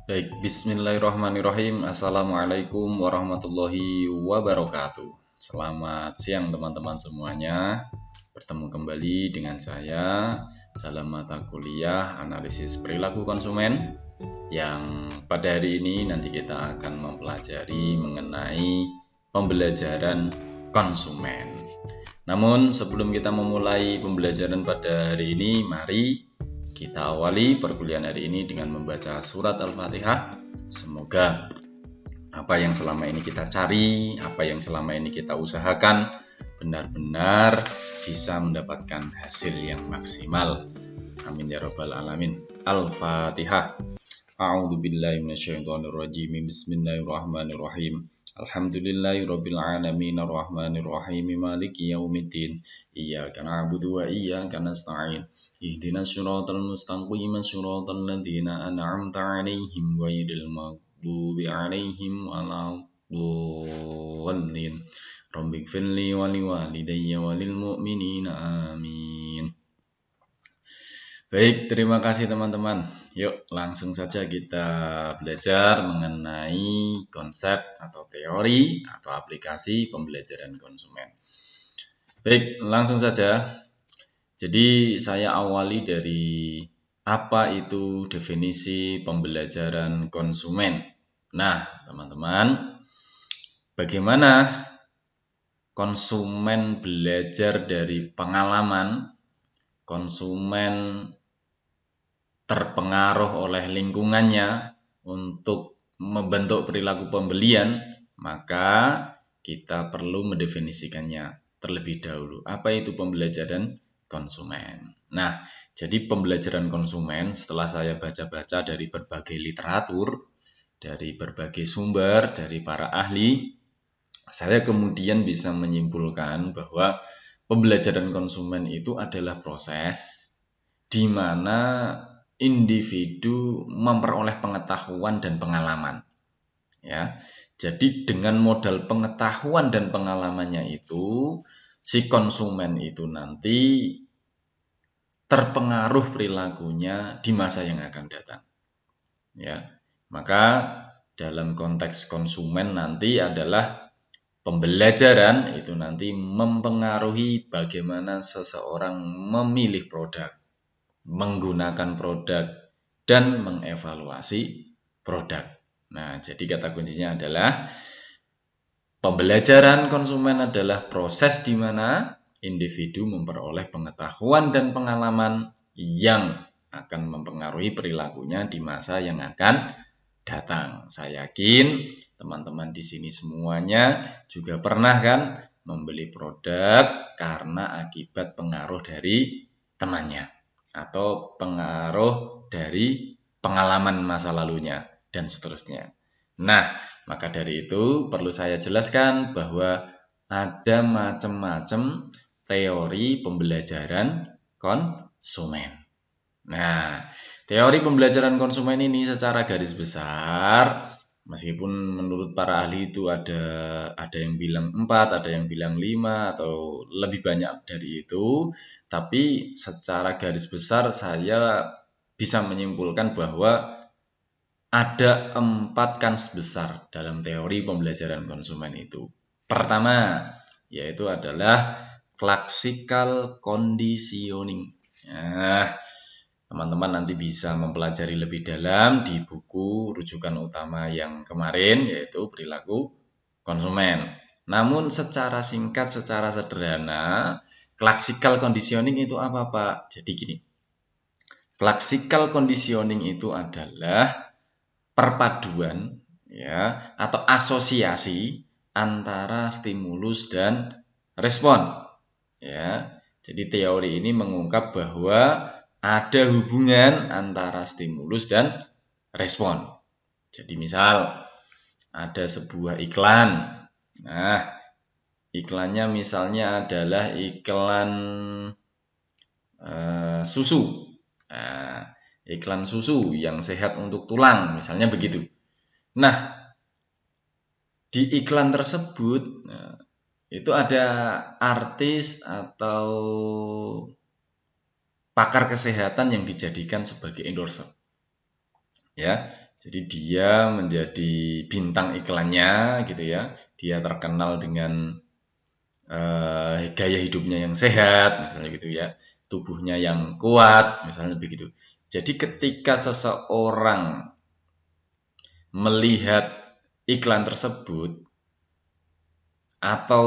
Baik, bismillahirrahmanirrahim. Assalamualaikum warahmatullahi wabarakatuh. Selamat siang teman-teman semuanya. Bertemu kembali dengan saya dalam mata kuliah analisis perilaku konsumen yang pada hari ini nanti kita akan mempelajari mengenai pembelajaran konsumen. Namun sebelum kita memulai pembelajaran pada hari ini, mari kita awali perkuliahan hari ini dengan membaca surat Al-Fatihah. Semoga apa yang selama ini kita cari, apa yang selama ini kita usahakan, benar-benar bisa mendapatkan hasil yang maksimal. Amin ya rabbal alamin. Al-Fatihah. A'udzubillahi minasyaitonirrajim. Bismillahirrahmanirrahim. Alhamdulillahi rabbil alamin arrahmanir rahim maliki yaumiddin iyyaka na'budu wa iyyaka nasta'in ihdinas siratal mustaqim siratal ladzina an'amta 'alaihim ghairil maghdubi 'alaihim waladdallin rabbighfirli wa liwalidayya walil mu'minina amin. Baik, terima kasih teman-teman. Yuk langsung saja kita belajar mengenai konsep atau teori atau aplikasi pembelajaran konsumen. Baik, langsung saja. Jadi saya awali dari apa itu definisi pembelajaran konsumen. Nah, teman-teman, bagaimana konsumen belajar dari pengalaman, konsumen terpengaruh oleh lingkungannya untuk membentuk perilaku pembelian, maka kita perlu mendefinisikannya terlebih dahulu. Apa itu pembelajaran konsumen? Nah, jadi pembelajaran konsumen setelah saya baca-baca dari berbagai literatur, dari berbagai sumber, dari para ahli, saya kemudian bisa menyimpulkan bahwa pembelajaran konsumen itu adalah proses di mana individu memperoleh pengetahuan dan pengalaman. Ya, jadi dengan modal pengetahuan dan pengalamannya itu, si konsumen itu nanti terpengaruh perilakunya di masa yang akan datang. Ya, maka dalam konteks konsumen nanti adalah pembelajaran itu nanti mempengaruhi bagaimana seseorang memilih produk, menggunakan produk, dan mengevaluasi produk. Nah, jadi kata kuncinya adalah pembelajaran konsumen adalah proses di mana individu memperoleh pengetahuan dan pengalaman yang akan mempengaruhi perilakunya di masa yang akan datang. Saya yakin teman-teman di sini semuanya juga pernah kan membeli produk karena akibat pengaruh dari temannya atau pengaruh dari pengalaman masa lalunya dan seterusnya. Nah, maka dari itu perlu saya jelaskan bahwa ada macam-macam teori pembelajaran konsumen. Nah, teori pembelajaran konsumen ini secara garis besar, meskipun menurut para ahli itu ada yang bilang 4, ada yang bilang 5 atau lebih banyak dari itu, tapi secara garis besar saya bisa menyimpulkan bahwa ada 4 kans besar dalam teori pembelajaran konsumen itu. Pertama, yaitu adalah classical conditioning. Nah, teman-teman nanti bisa mempelajari lebih dalam di buku rujukan utama yang kemarin, yaitu perilaku konsumen. Namun secara singkat, secara sederhana, classical conditioning itu apa, Pak? Jadi gini, classical conditioning itu adalah perpaduan ya atau asosiasi antara stimulus dan respon. Ya. Jadi teori ini mengungkap bahwa ada hubungan antara stimulus dan respon. Jadi misal ada sebuah iklan. Nah, iklannya misalnya adalah iklan susu. Nah, iklan susu yang sehat untuk tulang, misalnya begitu. Nah, di iklan tersebut itu ada artis atau pakar kesehatan yang dijadikan sebagai endorser. Ya, Jadi dia menjadi bintang iklannya gitu ya. Dia terkenal dengan gaya hidupnya yang sehat misalnya gitu ya. Tubuhnya yang kuat misalnya begitu. Jadi ketika seseorang melihat iklan tersebut atau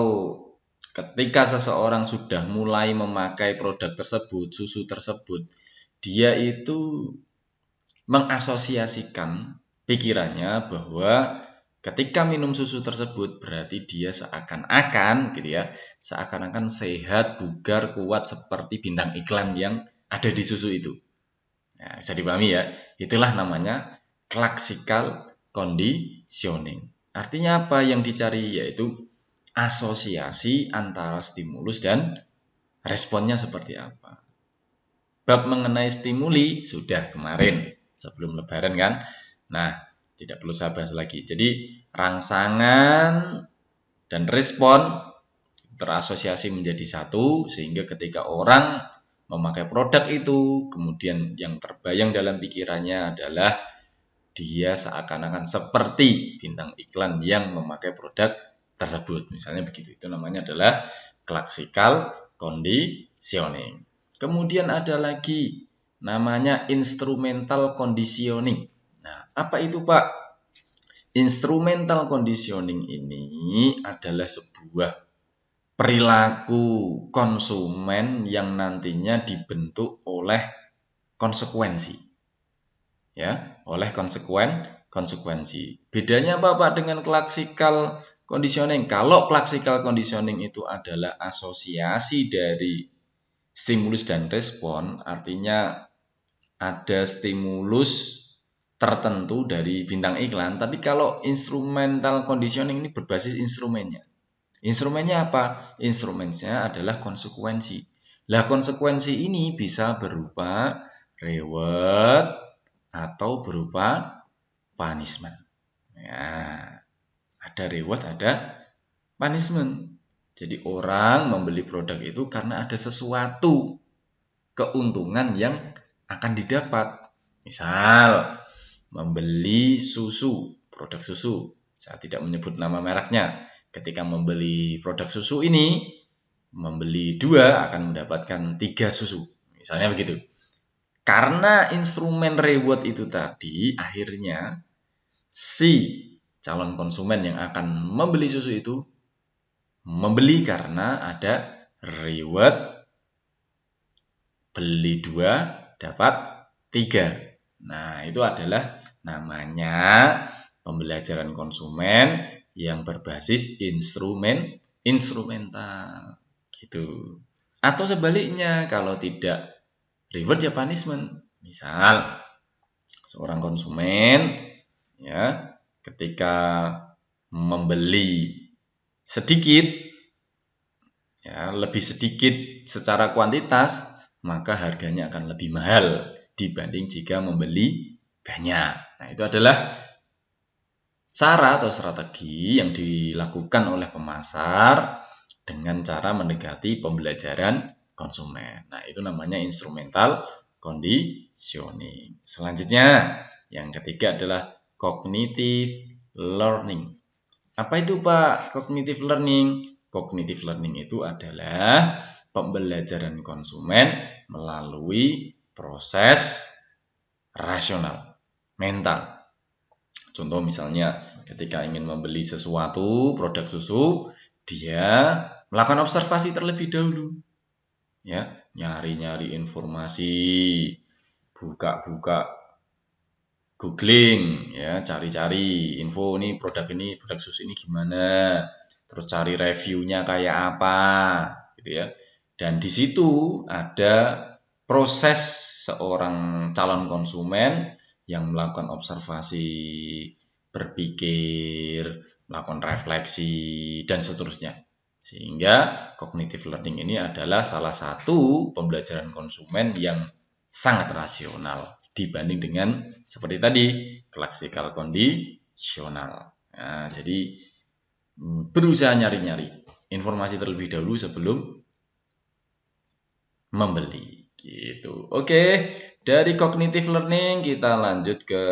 ketika seseorang sudah mulai memakai produk tersebut, susu tersebut, dia itu mengasosiasikan pikirannya bahwa ketika minum susu tersebut berarti dia seakan-akan gitu ya, seakan-akan sehat, bugar, kuat seperti bintang iklan yang ada di susu itu. Nah, bisa dipahami ya. Itulah namanya classical conditioning. Artinya apa yang dicari yaitu asosiasi antara stimulus dan responnya seperti apa. Bab mengenai stimuli sudah kemarin sebelum lebaran kan. Nah, tidak perlu saya bahas lagi. Jadi rangsangan dan respon terasosiasi menjadi satu sehingga ketika orang memakai produk itu kemudian yang terbayang dalam pikirannya adalah dia seakan-akan seperti bintang iklan yang memakai produk tersebut. Misalnya begitu. Itu namanya adalah classical conditioning. Kemudian ada lagi namanya instrumental conditioning. Nah, apa itu Pak? Instrumental conditioning ini adalah sebuah perilaku konsumen yang nantinya dibentuk oleh konsekuensi. Ya, oleh konsekuensi. Bedanya apa Pak dengan classical conditioning? Kalau classical conditioning itu adalah asosiasi dari stimulus dan respon, artinya ada stimulus tertentu dari bintang iklan, tapi kalau instrumental conditioning ini berbasis instrumennya. Instrumennya apa? Instrumennya adalah konsekuensi. Lah konsekuensi ini bisa berupa reward atau berupa punishment. Ya, ada reward, ada punishment. Jadi orang membeli produk itu karena ada sesuatu keuntungan yang akan didapat. Misal, membeli susu, produk susu. Saya tidak menyebut nama mereknya. Ketika membeli produk susu ini, membeli 2 akan mendapatkan 3 susu. Misalnya begitu. Karena instrumen reward itu tadi, akhirnya si calon konsumen yang akan membeli susu itu membeli karena ada reward beli 2 dapat 3. Nah, itu adalah namanya pembelajaran konsumen yang berbasis instrumental gitu. Atau sebaliknya, kalau tidak reward ya punishment. Misal seorang konsumen ya ketika membeli sedikit ya lebih sedikit secara kuantitas, maka harganya akan lebih mahal dibanding jika membeli banyak. Nah, itu adalah cara atau strategi yang dilakukan oleh pemasar dengan cara mendekati pembelajaran konsumen. Nah, itu namanya instrumental conditioning. Selanjutnya, yang ketiga adalah cognitive learning. Apa itu Pak cognitive learning? Cognitive learning itu adalah pembelajaran konsumen melalui proses rasional, mental. Contoh misalnya ketika ingin membeli sesuatu, produk susu, dia melakukan observasi terlebih dahulu. Ya, nyari-nyari informasi, buka-buka googling, ya, cari-cari info ini produk susu ini gimana, terus cari reviewnya kayak apa, gitu ya. Dan di situ ada proses seorang calon konsumen yang melakukan observasi, berpikir, melakukan refleksi, dan seterusnya. Sehingga cognitive learning ini adalah salah satu pembelajaran konsumen yang sangat rasional dibanding dengan seperti tadi classical conditional. Nah, jadi berusaha nyari-nyari informasi terlebih dahulu sebelum membeli gitu. Oke, dari cognitive learning kita lanjut ke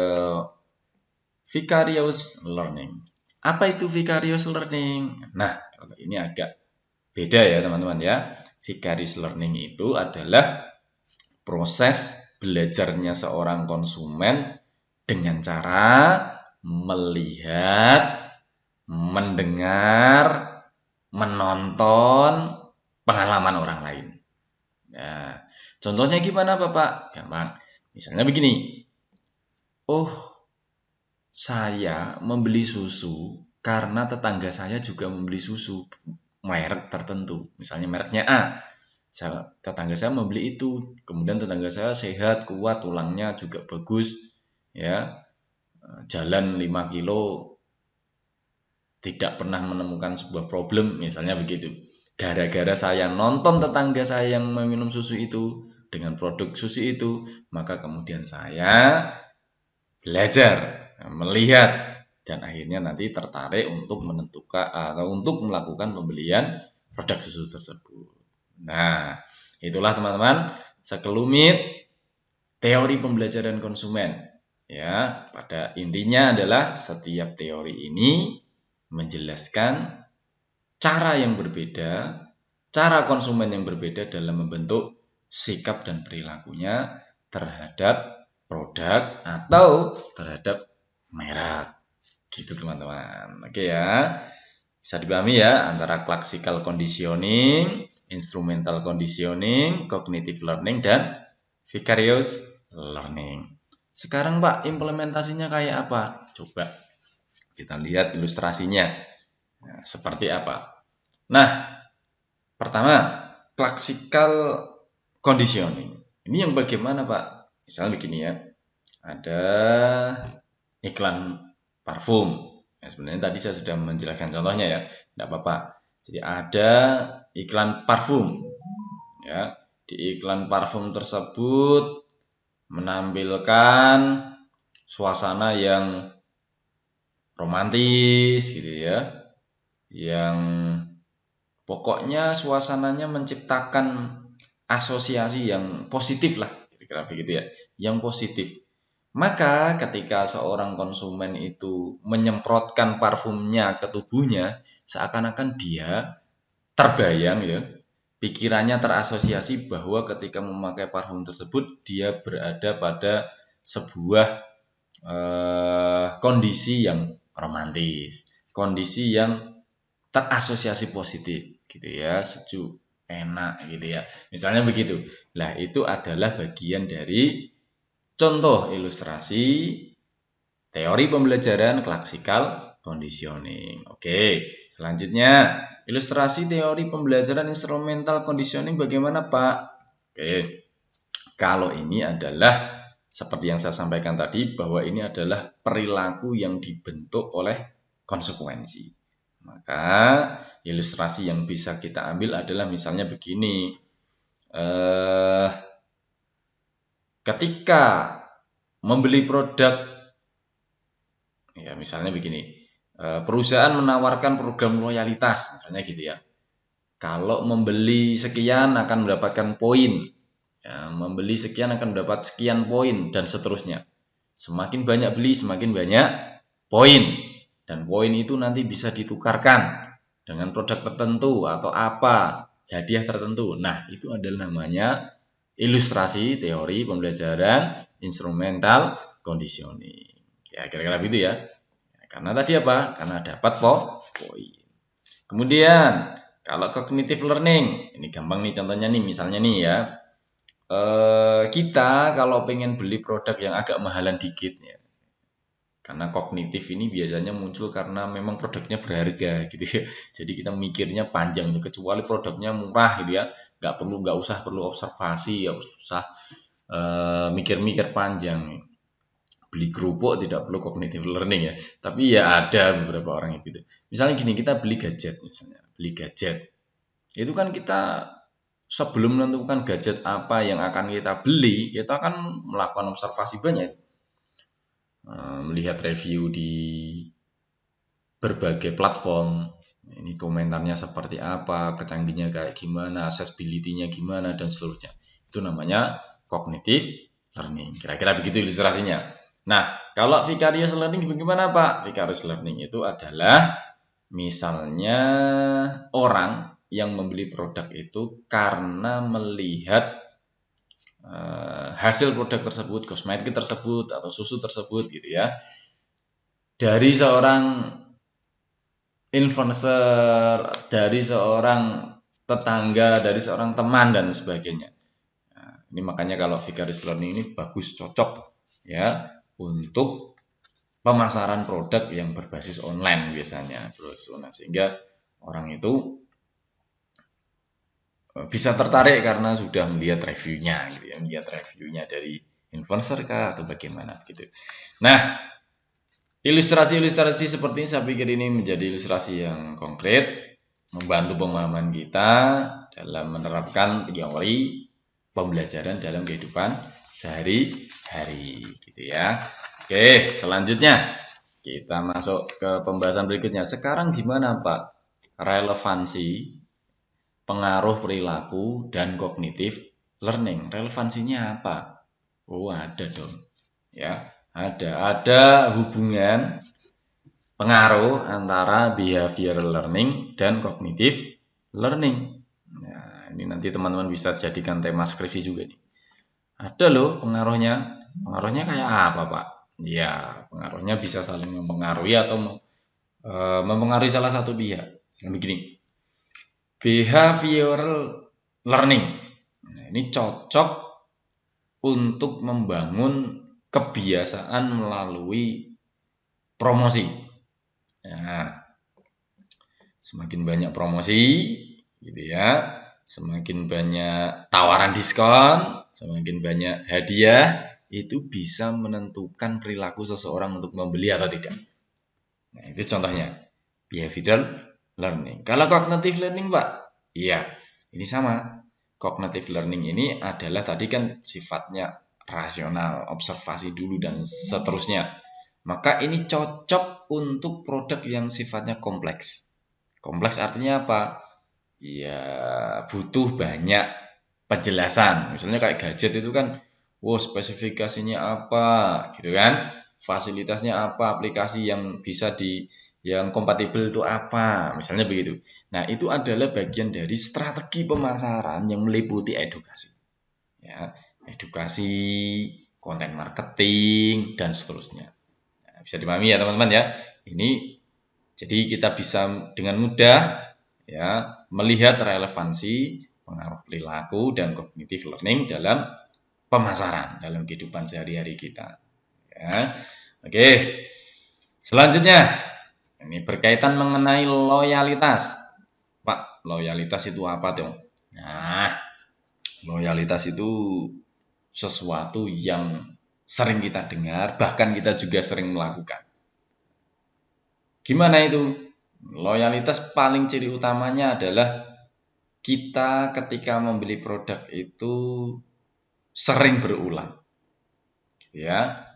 vicarious learning. Apa itu vicarious learning? Nah, kalau ini agak beda ya teman-teman ya. Vicarious learning itu adalah proses belajarnya seorang konsumen dengan cara melihat, mendengar, menonton pengalaman orang lain. Nah, contohnya gimana Bapak? Gampang. Misalnya begini. Oh, saya membeli susu karena tetangga saya juga membeli susu merek tertentu. Misalnya mereknya A. Tetangga saya membeli itu, kemudian tetangga saya sehat, kuat, tulangnya juga bagus, ya, jalan 5 kilo tidak pernah menemukan sebuah problem, misalnya begitu. Gara-gara saya nonton tetangga saya yang meminum susu itu dengan produk susu itu, maka kemudian saya belajar, melihat, dan akhirnya nanti tertarik untuk menentukan atau untuk melakukan pembelian produk susu tersebut. Nah, itulah teman-teman sekelumit teori pembelajaran konsumen. Ya, pada intinya adalah setiap teori ini menjelaskan cara yang berbeda, cara konsumen yang berbeda dalam membentuk sikap dan perilakunya terhadap produk atau terhadap merek. Gitu teman-teman. Oke ya. Bisa dipahami ya antara classical conditioning, instrumental conditioning, cognitive learning, dan vicarious learning. Sekarang Pak, implementasinya kayak apa? Coba kita lihat ilustrasinya. Nah, seperti apa? Nah, pertama, classical conditioning. Ini yang bagaimana Pak? Misalnya begini ya, ada iklan parfum. Ya, sebenarnya tadi saya sudah menjelaskan contohnya ya, tidak apa-apa. Jadi ada iklan parfum, ya. Di iklan parfum tersebut menampilkan suasana yang romantis, gitu ya, yang pokoknya suasananya menciptakan asosiasi yang positif lah, kira-kira begitu ya, yang positif. Maka ketika seorang konsumen itu menyemprotkan parfumnya ke tubuhnya, seakan-akan dia terbayang ya, pikirannya terasosiasi bahwa ketika memakai parfum tersebut dia berada pada sebuah kondisi yang romantis, kondisi yang terasosiasi positif gitu ya, sejuk, enak gitu ya. Misalnya begitu. Nah, itu adalah bagian dari contoh ilustrasi teori pembelajaran classical conditioning. Oke, selanjutnya ilustrasi teori pembelajaran instrumental conditioning bagaimana Pak? Oke, kalau ini adalah seperti yang saya sampaikan tadi bahwa ini adalah perilaku yang dibentuk oleh konsekuensi. Maka ilustrasi yang bisa kita ambil adalah misalnya begini. Ketika membeli produk, ya misalnya begini, perusahaan menawarkan program loyalitas, misalnya gitu ya. Kalau membeli sekian akan mendapatkan poin, ya, membeli sekian akan mendapat sekian poin, dan seterusnya. Semakin banyak beli, semakin banyak poin, dan poin itu nanti bisa ditukarkan dengan produk tertentu atau apa, hadiah tertentu. Nah, itu adalah namanya ilustrasi teori pembelajaran instrumental conditioning. Ya, kira-kira begitu ya. Karena tadi apa? Karena dapat poin. Kemudian, kalau cognitive learning, ini gampang nih contohnya nih, misalnya nih ya. Kita kalau pengen beli produk yang agak mahalan dikit ya. Karena kognitif ini biasanya muncul karena memang produknya berharga gitu ya. Jadi kita mikirnya panjang, kecuali produknya murah gitu ya. Nggak usah perlu observasi, nggak usah mikir-mikir panjang. Beli kerupuk tidak perlu cognitive learning ya. Tapi ya ada beberapa orang yang gitu. Misalnya gini, kita beli gadget misalnya. Beli gadget. Itu kan kita sebelum menentukan gadget apa yang akan kita beli, kita akan melakukan observasi banyak. Melihat review di berbagai platform. Ini komentarnya seperti apa, kecanggihannya kayak gimana, accessibility-nya gimana, dan seterusnya. Itu namanya cognitive learning. Kira-kira begitu ilustrasinya. Nah, kalau vicarious learning bagaimana Pak? Vicarious learning itu adalah misalnya orang yang membeli produk itu karena melihat hasil produk tersebut, kosmetik tersebut atau susu tersebut gitu ya, dari seorang influencer, dari seorang tetangga, dari seorang teman dan sebagainya. Nah, ini makanya kalau vicarious learning ini bagus, cocok ya untuk pemasaran produk yang berbasis online biasanya, terus sehingga orang itu bisa tertarik karena sudah melihat reviewnya gitu ya, melihat reviewnya dari influencer kah atau bagaimana gitu. Nah, ilustrasi-ilustrasi seperti ini saya pikir ini menjadi ilustrasi yang konkret, membantu pemahaman kita dalam menerapkan teori pembelajaran dalam kehidupan sehari-hari gitu ya. Oke, selanjutnya kita masuk ke pembahasan berikutnya. Sekarang gimana Pak relevansi pengaruh perilaku dan kognitif learning? Relevansinya apa? Oh, ada dong. Ya, ada hubungan pengaruh antara behavioral learning dan cognitive learning. Nah, ini nanti teman-teman bisa jadikan tema skripsi juga nih. Ada loh pengaruhnya. Pengaruhnya kayak apa, Pak? Ya, pengaruhnya bisa saling mempengaruhi atau mempengaruhi salah satu pihak. Begini, behavioral learning. Nah, ini cocok untuk membangun kebiasaan melalui promosi. Nah, semakin banyak promosi, gitu ya, semakin banyak tawaran diskon, semakin banyak hadiah, itu bisa menentukan perilaku seseorang untuk membeli atau tidak. Nah, itu contohnya behavioral learning. Kalau cognitive learning, Pak, iya, ini sama. Cognitive learning ini adalah tadi kan sifatnya rasional, observasi dulu dan seterusnya. Maka ini cocok untuk produk yang sifatnya kompleks. Kompleks artinya apa? Ya butuh banyak penjelasan. Misalnya kayak gadget itu kan, wow spesifikasinya apa, gitu kan? Fasilitasnya apa, aplikasi yang bisa yang kompatibel itu apa, misalnya begitu. Nah, itu adalah bagian dari strategi pemasaran yang meliputi edukasi. Ya, edukasi, konten marketing, dan seterusnya. Nah, bisa dipahami ya teman-teman ya. Ini jadi kita bisa dengan mudah ya melihat relevansi pengaruh perilaku dan cognitive learning dalam pemasaran dalam kehidupan sehari-hari kita. Ya. Oke. Selanjutnya ini berkaitan mengenai loyalitas. Pak, loyalitas itu apa dong? Nah, loyalitas itu sesuatu yang sering kita dengar, bahkan kita juga sering melakukan. Gimana itu? Loyalitas paling ciri utamanya adalah kita ketika membeli produk itu sering berulang. Ya.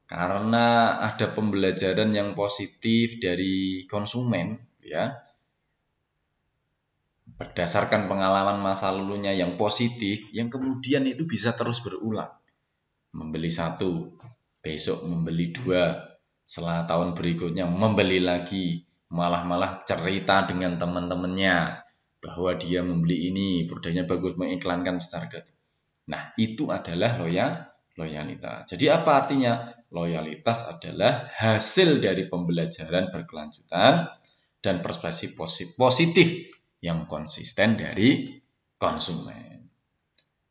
Karena ada pembelajaran yang positif dari konsumen, ya. Berdasarkan pengalaman masa lalunya yang positif, yang kemudian itu bisa terus berulang. Membeli satu, besok membeli dua, setelah tahun berikutnya membeli lagi, malah cerita dengan teman-temannya bahwa dia membeli ini, produknya bagus, mengiklankan secara gratis. Nah, itu adalah loyalitas. Jadi apa artinya? Loyalitas adalah hasil dari pembelajaran berkelanjutan dan perspektif positif yang konsisten dari konsumen.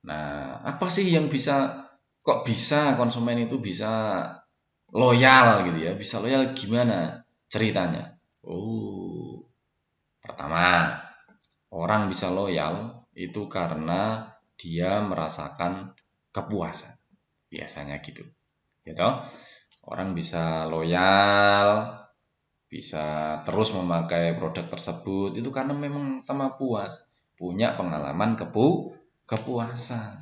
Nah, apa sih yang kok bisa konsumen itu bisa loyal gitu ya? Bisa loyal gimana ceritanya? Oh, pertama, orang bisa loyal itu karena dia merasakan kepuasan. Biasanya gitu. Gitu. Orang bisa loyal, bisa terus memakai produk tersebut itu karena memang sama puas, punya pengalaman kepuasan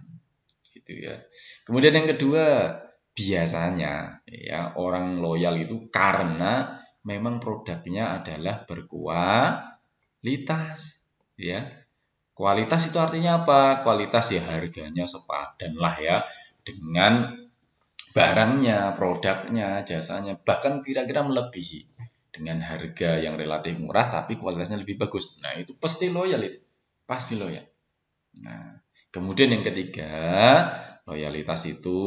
gitu ya. Kemudian yang kedua, biasanya ya orang loyal itu karena memang produknya adalah berkualitas ya. Kualitas itu artinya apa? Kualitas ya harganya sepadan lah ya dengan barangnya, produknya, jasanya, bahkan kira-kira melebihi dengan harga yang relatif murah tapi kualitasnya lebih bagus. Nah, itu pasti loyal itu. Pasti loyal. Nah, kemudian yang ketiga, loyalitas itu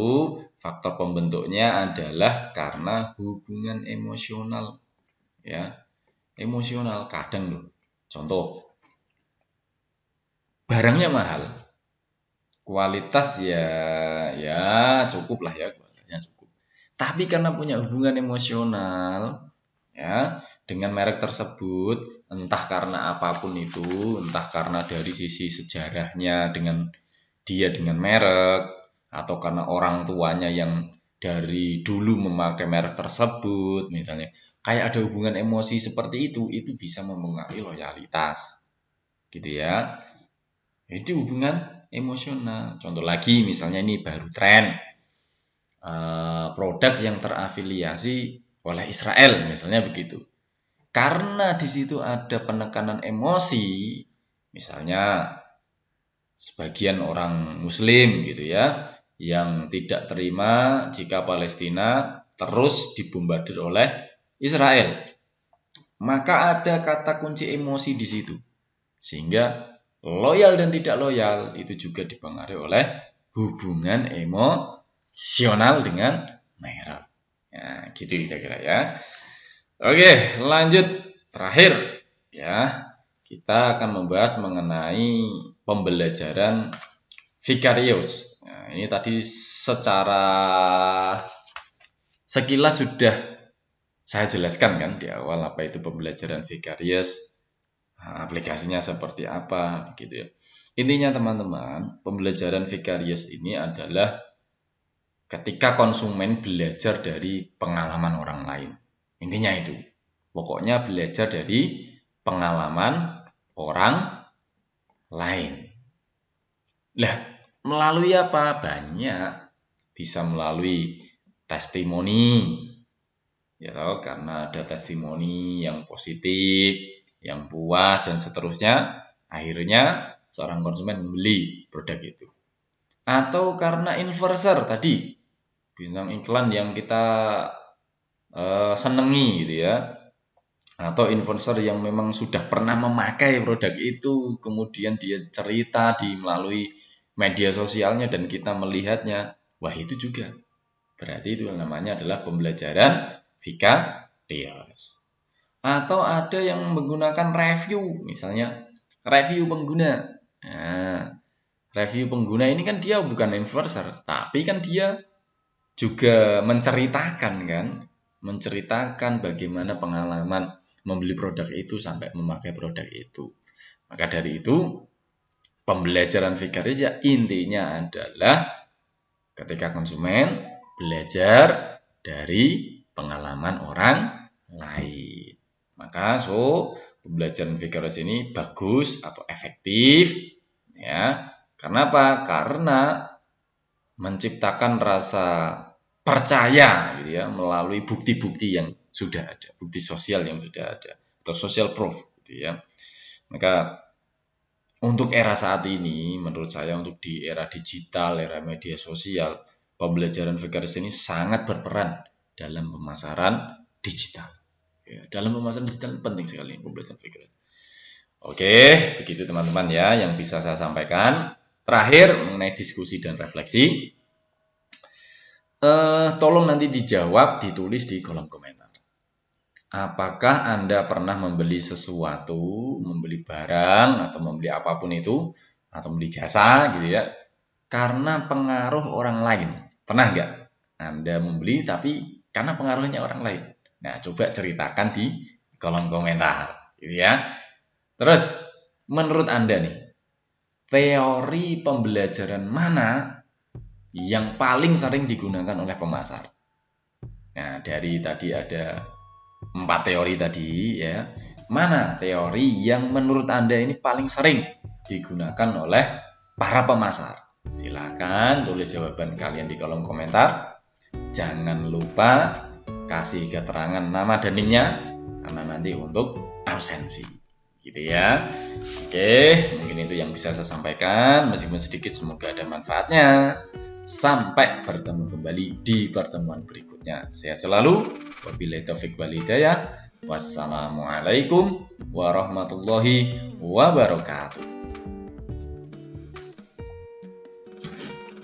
faktor pembentuknya adalah karena hubungan emosional. Ya, emosional kadang loh. Contoh, barangnya mahal. Kualitas ya cukup lah ya, kualitasnya cukup. Tapi karena punya hubungan emosional ya dengan merek tersebut, entah karena apapun itu, entah karena dari sisi sejarahnya dengan merek, atau karena orang tuanya yang dari dulu memakai merek tersebut misalnya, kayak ada hubungan emosi seperti itu bisa mempengaruhi loyalitas gitu ya. Itu hubungan emosional. Contoh lagi misalnya ini baru tren produk yang terafiliasi oleh Israel misalnya begitu. Karena di situ ada penekanan emosi, misalnya sebagian orang Muslim gitu ya, yang tidak terima jika Palestina terus dibombardir oleh Israel. Maka ada kata kunci emosi di situ. Sehingga loyal dan tidak loyal itu juga dipengaruhi oleh hubungan emosional dengan merek. Ya, gitu kira-kira ya. Oke, lanjut terakhir ya. Kita akan membahas mengenai pembelajaran vicarious. Nah, ini tadi secara sekilas sudah saya jelaskan kan di awal apa itu pembelajaran vicarious, aplikasinya seperti apa gitu ya. Intinya teman-teman, pembelajaran vicarious ini adalah ketika konsumen belajar dari pengalaman orang lain. Intinya itu. Pokoknya belajar dari pengalaman orang lain. Lah, melalui apa? Banyak. Bisa melalui testimoni. Ya, karena ada testimoni yang positif, yang puas dan seterusnya, akhirnya seorang konsumen membeli produk itu. Atau karena influencer tadi, bintang iklan yang kita senengi gitu ya, atau influencer yang memang sudah pernah memakai produk itu, kemudian dia cerita melalui media sosialnya dan kita melihatnya, wah itu juga berarti itu namanya adalah pembelajaran vicarious. Atau ada yang menggunakan review, misalnya review pengguna. Nah, review pengguna ini kan dia bukan influencer, tapi kan dia juga menceritakan bagaimana pengalaman membeli produk itu sampai memakai produk itu. Maka dari itu, pembelajaran vicarious ya intinya adalah ketika konsumen belajar dari pengalaman orang lain. Maka pembelajaran vicarious ini bagus atau efektif ya. Karena apa? Karena menciptakan rasa percaya gitu ya melalui bukti-bukti yang sudah ada, bukti sosial yang sudah ada atau social proof gitu ya. Maka untuk era saat ini menurut saya, untuk di era digital, era media sosial, pembelajaran vicarious ini sangat berperan dalam pemasaran digital. Ya, dalam pemasaran digital penting sekali pembelajaran vicarious. Oke, begitu teman-teman ya yang bisa saya sampaikan. Terakhir mengenai diskusi dan refleksi, tolong nanti dijawab, ditulis di kolom komentar. Apakah Anda pernah membeli sesuatu, membeli barang atau membeli apapun itu, atau membeli jasa gitu ya, karena pengaruh orang lain? Pernah nggak Anda membeli tapi karena pengaruhnya orang lain? Nah, coba ceritakan di kolom komentar gitu ya. Terus, menurut Anda nih, teori pembelajaran mana yang paling sering digunakan oleh pemasar? Nah, dari tadi ada 4 teori tadi ya. Mana teori yang menurut Anda ini paling sering digunakan oleh para pemasar? Silakan tulis jawaban kalian di kolom komentar. Jangan lupa kasih keterangan nama dan NIM-nya karena nanti untuk absensi. Gitu ya. Oke, mungkin itu yang bisa saya sampaikan, meskipun sedikit semoga ada manfaatnya. Sampai bertemu kembali di pertemuan berikutnya. Sehat selalu. Wabillahi taufik wal hidayah. Wassalamualaikum warahmatullahi wabarakatuh.